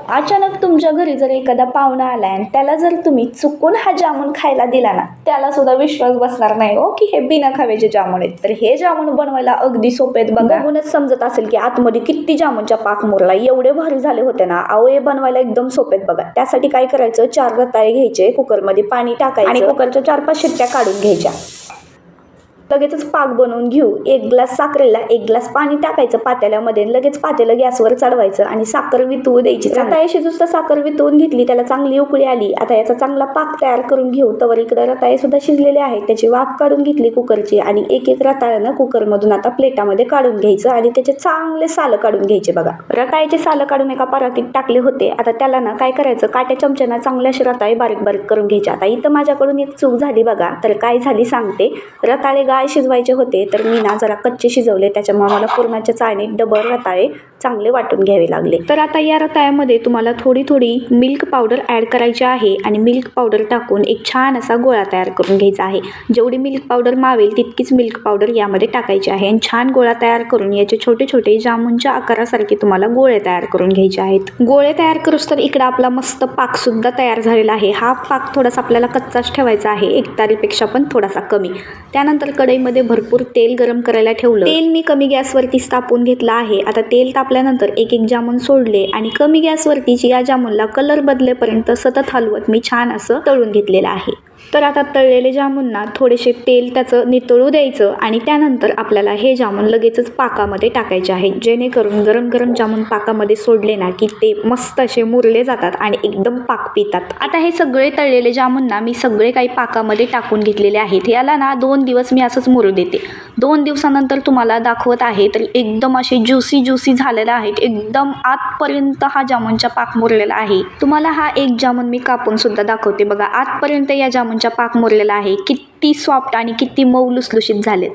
अचानक तुमच्या घरी जर एखादा पाहुणा आला आणि त्याला जर तुम्ही चुकून हा जामून खायला दिला ना, त्याला सुद्धा विश्वास बसणार नाही हो की हे बिना खावेचे जामून आहेत. तर हे जामून बनवायला अगदी सोपे आहेत बघा. बघूनच समजत असेल की आतमध्ये किती जामूनचा पाक मुरला. एवढे भारी झाले होते ना. अहो हे बनवायला एकदम सोपे आहेत बघा. त्यासाठी काय करायचं, 4 रताळे घ्यायचे, कुकरमध्ये पाणी टाकायचं आणि कुकरच्या 4-5 शिट्ट्या काढून घ्यायच्या. लगेचच पाक बनवून घेऊ. 1 ग्लास साखरेला 1 ग्लास पाणी टाकायचं पातेल्यामध्ये. लगेच पातेलं गॅसवर चढवायचं आणि साखर वितळू द्यायची. रताळे शिजूस्तर साखर वितळून घेतली, त्याला चांगली उकळी आली. आता याचा चांगला पाक तयार करून घेऊ. तवर इकडे रताळे सुद्धा शिजलेले आहेत. त्याची वाफ काढून घेतली कुकरची आणि एक एक रताळ्यानं कुकरमधून आता प्लेटामध्ये काढून घ्यायचं आणि त्याचे चांगले सालं काढून घ्यायचे बघा. रताळ्याचे सालं काढून एका परातीत टाकले होते. आता त्याला ना काय करायचं, काट्या चमच्यानं चांगले असे रताळे बारीक बारीक करून घ्यायचे. आता इथं माझ्याकडून एक चूक झाली बघा. तर काय झाली सांगते. रताळे गाय शिजवायचे होते तर मी ना जरा कच्चे शिजवले. त्याच्यामुळे मला पुरणाच्या चाळणीत डबल रताळे चांगले वाटून घ्यावे लागले. तर आता या रताळ्यामध्ये तुम्हाला थोडी थोडी मिल्क पावडर ॲड करायची आहे आणि मिल्क पावडर टाकून एक छान असा गोळा तयार करून घ्यायचा आहे. जेवढी मिल्क पावडर मावेल तितकीच मिल्क पावडर यामध्ये टाकायची आहे आणि छान गोळा तयार करून याचे छोटे छोटे जामुनच्या आकारासारखे तुम्हाला गोळे तयार करून घ्यायचे आहेत. गोळे तयार करूस तर इकडं आपला मस्त पाक सुद्धा तयार झालेला आहे. हा पाक थोडासा आपल्याला कच्चाच ठेवायचा आहे, 1 तारीपेक्षा पण थोडासा कमी. त्यानंतर कढईमध्ये भरपूर तेल गरम करायला ठेवलं. तेल मी कमी गॅसवरती तापवून घेतलं आहे. आता तेल तापल्यानंतर एक एक जामून सोडले आणि कमी गॅसवरती या जामूनला कलर बदलेपर्यंत सतत हलवत मी छान असं तळून घेतलेलं आहे. तर आता तळलेले जामूनना थोडेसे तेल त्याचं नितळू द्यायचं आणि त्यानंतर आपल्याला हे जामून लगेचच पाकामध्ये टाकायचे आहेत, जेणेकरून गरम गरम जामून पाकामध्ये सोडले ना की ते मस्त असे मुरले जातात आणि एकदम पाक पितात. आता हे सगळे तळलेले जामूनना मी सगळे काही पाकामध्ये टाकून घेतलेले आहेत. याला ना 2 दिवस मी असंच मुरू देते. 2 दिवसानंतर तुम्हाला दाखवत आहे तर एकदम असे ज्युसी झालेला आहे. एकदम आतपर्यंत हा जामूनचा पाक मुरलेला आहे. तुम्हाला हा एक जामून मी कापून सुद्धा दाखवते बघा. आतपर्यंत या जामूनचा पाक मुरलेला आहे. किती सॉफ्ट आणि किती मऊ लुसलुशीत झाले.